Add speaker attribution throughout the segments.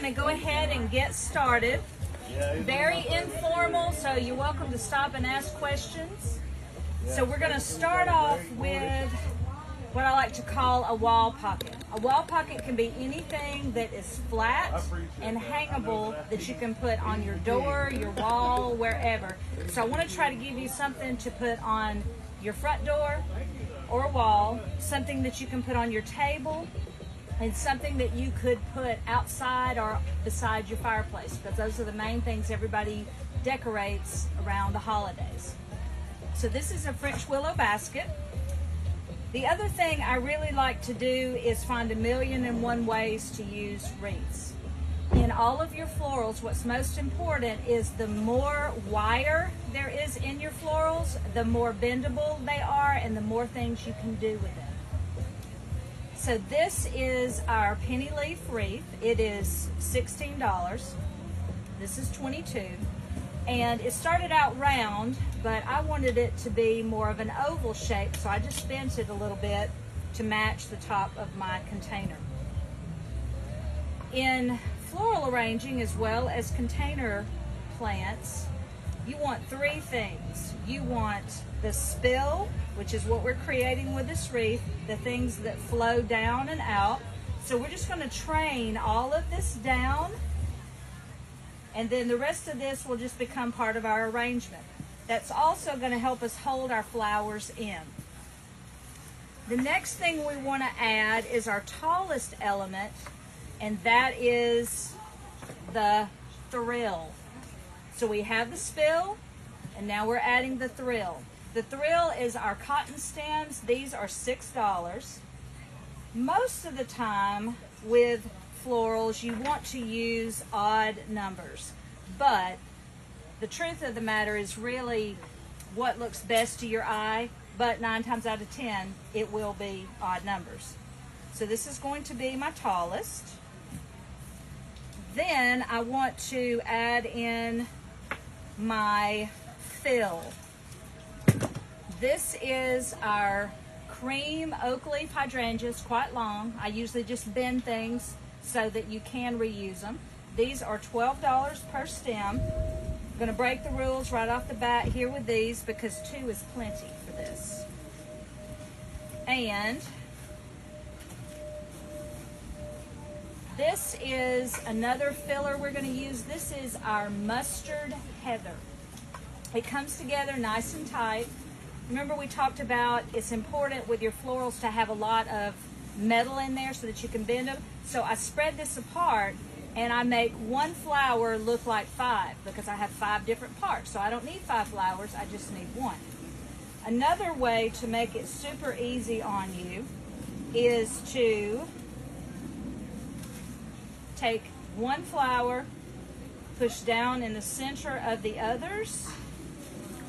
Speaker 1: to go ahead and get started. Very informal, so you're welcome to stop and ask questions. So we're going to start off with what I like to call a wall pocket. A wall pocket can be anything that is flat and hangable that you can put on your door, your wall, wherever. So I want to try to give you something to put on your front door or wall, something that you can put on your table, and something that you could put outside or beside your fireplace, because those are the main things everybody decorates around the holidays. So this is a French willow basket. The other thing I really like to do is find 1,000,001 ways to use wreaths. In all of your florals, what's most important is the more wire there is in your florals, the more bendable they are and the more things you can do with them. So this is our penny leaf wreath. It is $16. This is $22. And it started out round, but I wanted it to be more of an oval shape, so I just bent it a little bit to match the top of my container. In floral arranging as well as container plants, you want three things. You want the spill, which is what we're creating with this wreath, the things that flow down and out. So we're just going to train all of this down, and then the rest of this will just become part of our arrangement. That's also going to help us hold our flowers in. The next thing we want to add is our tallest element, and that is the thrill. So we have the spill, and now we're adding the thrill. The thrill is our cotton stems. These are $6. Most of the time with florals, you want to use odd numbers, but the truth of the matter is really what looks best to your eye, but 9 times out of 10, it will be odd numbers. So this is going to be my tallest. Then I want to add in my fill. This is our cream oak leaf hydrangeas, quite long. I usually just bend things so that you can reuse them. These are $12 per stem. I'm going to break the rules right off the bat here with these because 2 is plenty for this. And this is another filler we're going to use. This is our mustard heather. It comes together nice and tight. Remember we talked about it's important with your florals to have a lot of metal in there so that you can bend them. So I spread this apart and I make one flower look like 5 because I have 5 different parts. So I don't need 5 flowers, I just need 1. Another way to make it super easy on you is to take one flower, push down in the center of the others,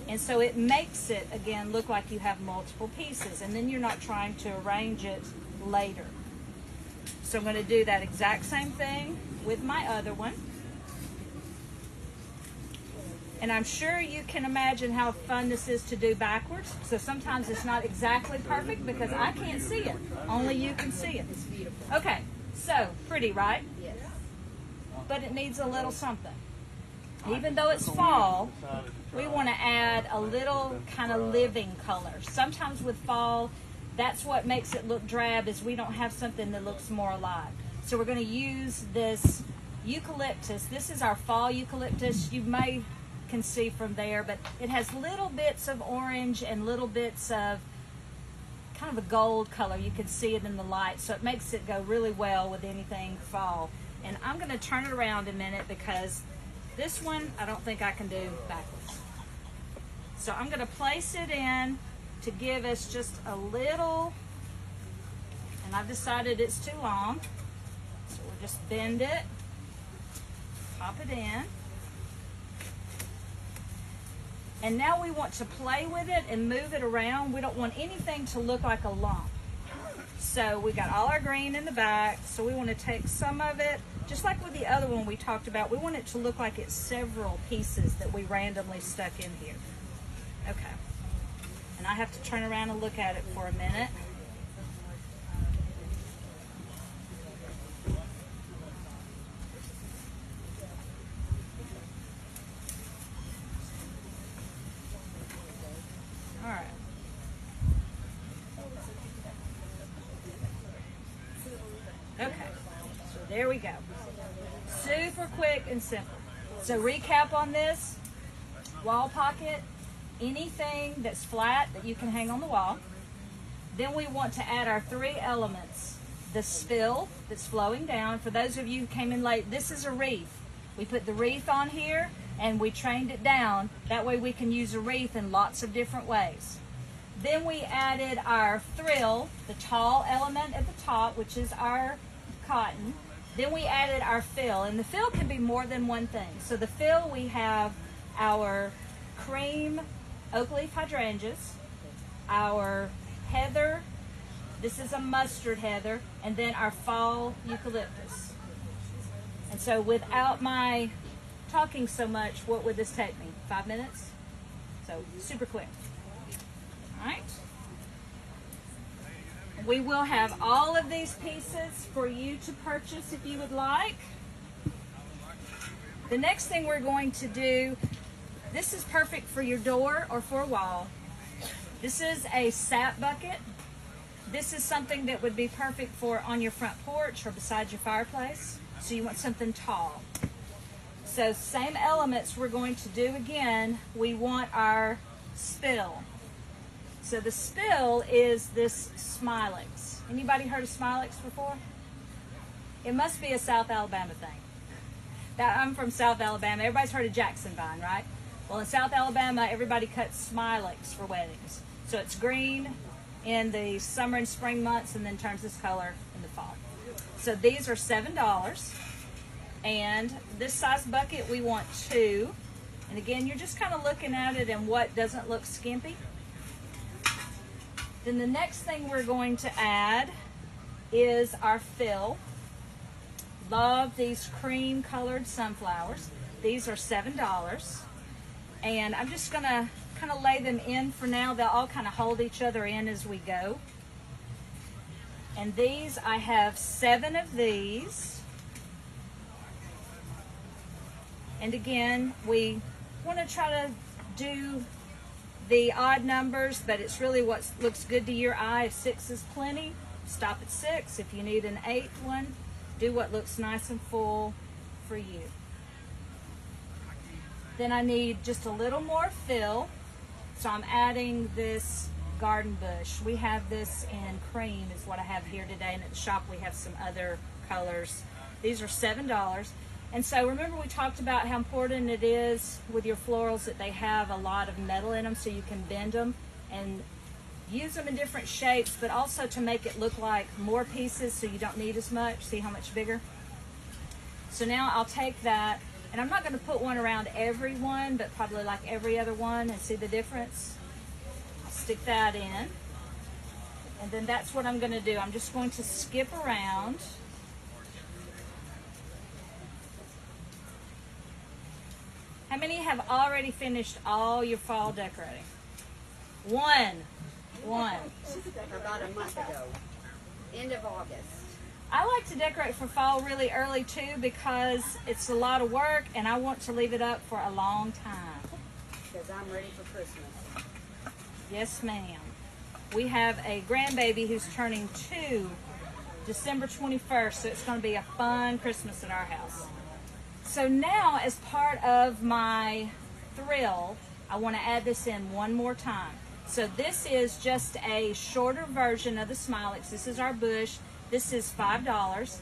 Speaker 1: and so it makes it, again, look like you have multiple pieces, and then you're not trying to arrange it later. So I'm going to do that exact same thing with my other one. And I'm sure you can imagine how fun this is to do backwards. So sometimes it's not exactly perfect because I can't see it. Only you can see it. It's beautiful. Okay, so pretty, right?
Speaker 2: Yes.
Speaker 1: But it needs a little something. Even though it's fall, we want to add a little kind of living color. Sometimes with fall, that's what makes it look drab, is we don't have something that looks more alive. So we're going to use this eucalyptus. This is our fall eucalyptus. You may can see from there, but it has little bits of orange and little bits of kind of a gold color. You can see it in the light, so it makes it go really well with anything fall. And I'm going to turn it around a minute because this one I don't think I can do backwards. So I'm going to place it in to give us just a little, and I've decided it's too long, so we'll just bend it, pop it in. And now we want to play with it and move it around. We don't want anything to look like a lump. So we got all our green in the back, so we want to take some of it, just like with the other one we talked about, we want it to look like it's several pieces that we randomly stuck in here. Okay. And I have to turn around and look at it for a minute. There we go. Super quick and simple. So recap on this. Wall pocket, anything that's flat that you can hang on the wall. Then we want to add our 3 elements. The spill that's flowing down. For those of you who came in late, this is a wreath. We put the wreath on here and we trained it down. That way we can use a wreath in lots of different ways. Then we added our thrill, the tall element at the top, which is our cotton. Then we added our fill, and the fill can be more than one thing. So the fill, we have our cream oak leaf hydrangeas, our heather, this is a mustard heather, and then our fall eucalyptus. And so without my talking so much, what would this take me? 5 minutes? So super quick. All right. We will have all of these pieces for you to purchase if you would like. The next thing we're going to do, this is perfect for your door or for a wall. This is a sap bucket. This is something that would be perfect for on your front porch or beside your fireplace. So you want something tall. So same elements we're going to do again. We want our spill. So the spill is this Smilex. Anybody heard of Smilex before? It must be a South Alabama thing. I'm from South Alabama. Everybody's heard of Jackson Vine, right? Well, in South Alabama, everybody cuts Smilex for weddings. So it's green in the summer and spring months and then turns this color in the fall. So these are $7. And this size bucket, we want 2. And again, you're just kind of looking at it and what doesn't look skimpy. Then the next thing we're going to add is our fill. Love these cream colored sunflowers. These are $7. And I'm just going to kind of lay them in for now. They'll all kind of hold each other in as we go. And these, I have 7 of these. And again, we want to try to do the odd numbers, but it's really what looks good to your eye. If 6 is plenty, stop at 6. If you need an 8th one, do what looks nice and full for you. Then I need just a little more fill. So I'm adding this garden bush. We have this in cream is what I have here today, and at the shop we have some other colors. These are $7. And so remember we talked about how important it is with your florals that they have a lot of metal in them so you can bend them and use them in different shapes, but also to make it look like more pieces so you don't need as much. See how much bigger? So now I'll take that, and I'm not going to put one around every one, but probably like every other one, and see the difference. I'll stick that in. And then that's what I'm going to do. I'm just going to skip around. How many have already finished all your fall decorating? One.
Speaker 2: About a month ago. End of August.
Speaker 1: I like to decorate for fall really early too because it's a lot of work and I want to leave it up for a long time.
Speaker 2: Because I'm ready for Christmas.
Speaker 1: Yes, ma'am. We have a grandbaby who's turning 2 December 21st, so it's going to be a fun Christmas at our house. So now, as part of my thrill, I want to add this in one more time. So this is just a shorter version of the Smilex. This is our bush. This is $5.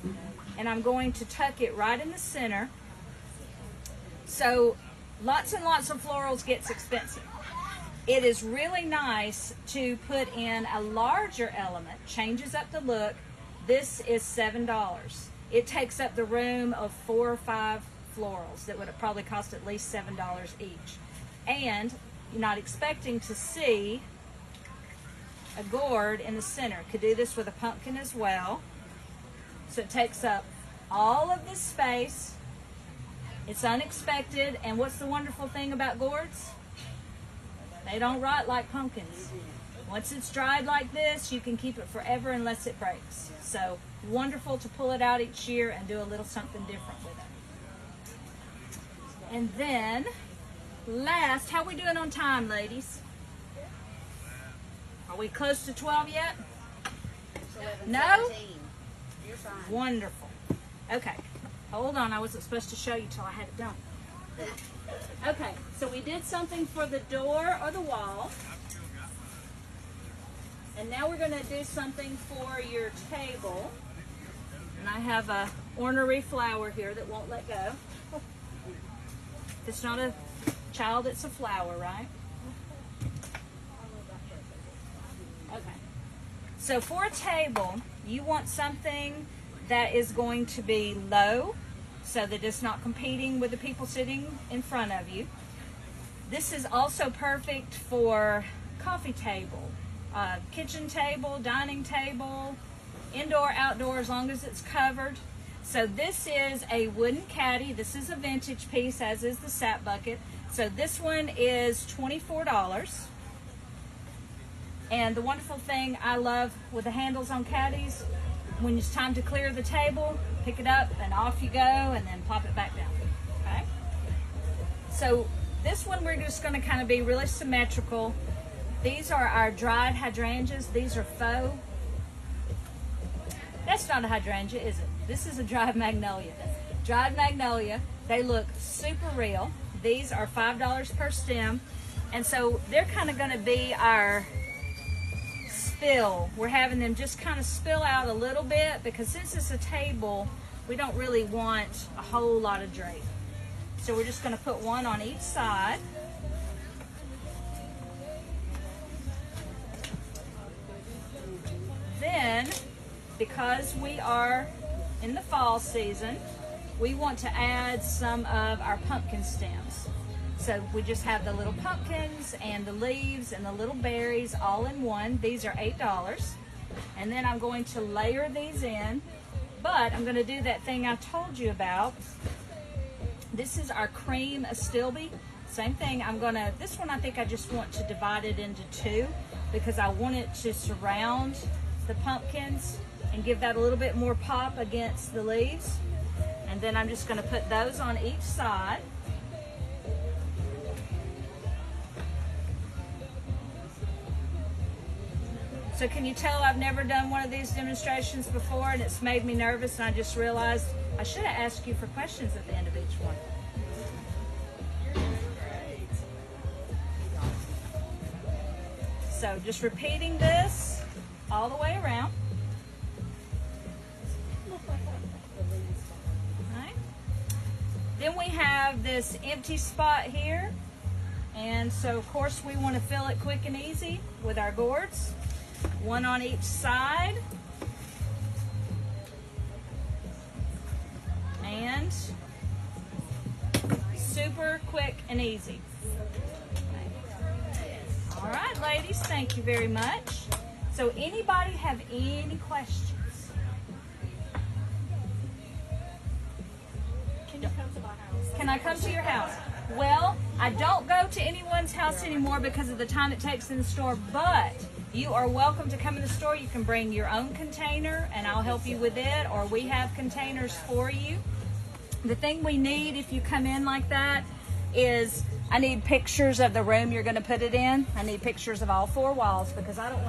Speaker 1: And I'm going to tuck it right in the center. So lots and lots of florals gets expensive. It is really nice to put in a larger element, changes up the look. This is $7. It takes up the room of 4 or 5 florals that would probably cost at least $7 each. And you're not expecting to see a gourd in the center. Could do this with a pumpkin as well. So it takes up all of this space. It's unexpected. And what's the wonderful thing about gourds? They don't rot like pumpkins. Once it's dried like this, you can keep it forever unless it breaks. So wonderful to pull it out each year and do a little something different with it. And then, last, how are we doing on time, ladies? Are we close to 12 yet? No?
Speaker 2: You're fine.
Speaker 1: Wonderful. Okay, hold on. I wasn't supposed to show you till I had it done. Okay, so we did something for the door or the wall. And now we're going to do something for your table. And I have a ornery flower here that won't let go. It's not a child, it's a flower, right? Okay. So for a table, you want something that is going to be low so that it's not competing with the people sitting in front of you. This is also perfect for coffee table, kitchen table, dining table, indoor, outdoor, as long as it's covered. So this is a wooden caddy. This is a vintage piece, as is the sap bucket. So this one is $24. And the wonderful thing I love with the handles on caddies, when it's time to clear the table, pick it up and off you go, and then pop it back down. Okay? So this one we're just going to kind of be really symmetrical. These are our dried hydrangeas. These are faux. That's not a hydrangea, is it? This is a dried magnolia. Dried magnolia, they look super real. These are $5 per stem. And so they're kind of going to be our spill. We're having them just kind of spill out a little bit because since it's a table, we don't really want a whole lot of drape. So we're just going to put one on each side. Then, because we are in the fall season, we want to add some of our pumpkin stems. So we just have the little pumpkins and the leaves and the little berries all in one. These are $8. And then I'm going to layer these in, but I'm going to do that thing I told you about. This is our cream astilbe. Same thing, this one I think I just want to divide it into two because I want it to surround the pumpkins and give that a little bit more pop against the leaves. And then I'm just going to put those on each side. So can you tell I've never done one of these demonstrations before and it's made me nervous, and I just realized I should have asked you for questions at the end of each one. So just repeating this all the way around. Right. Then we have this empty spot here, and so of course we want to fill it quick and easy with our gourds. One on each side. And super quick and easy. All right, ladies, thank you very much. So anybody have any questions?
Speaker 3: Can you come to my house?
Speaker 1: Can I come to your house? Well, I don't go to anyone's house anymore because of the time it takes in the store, but you are welcome to come in the store. You can bring your own container and I'll help you with it, or we have containers for you. The thing we need if you come in like that is I need pictures of the room you're going to put it in. I need pictures of all four walls because I don't want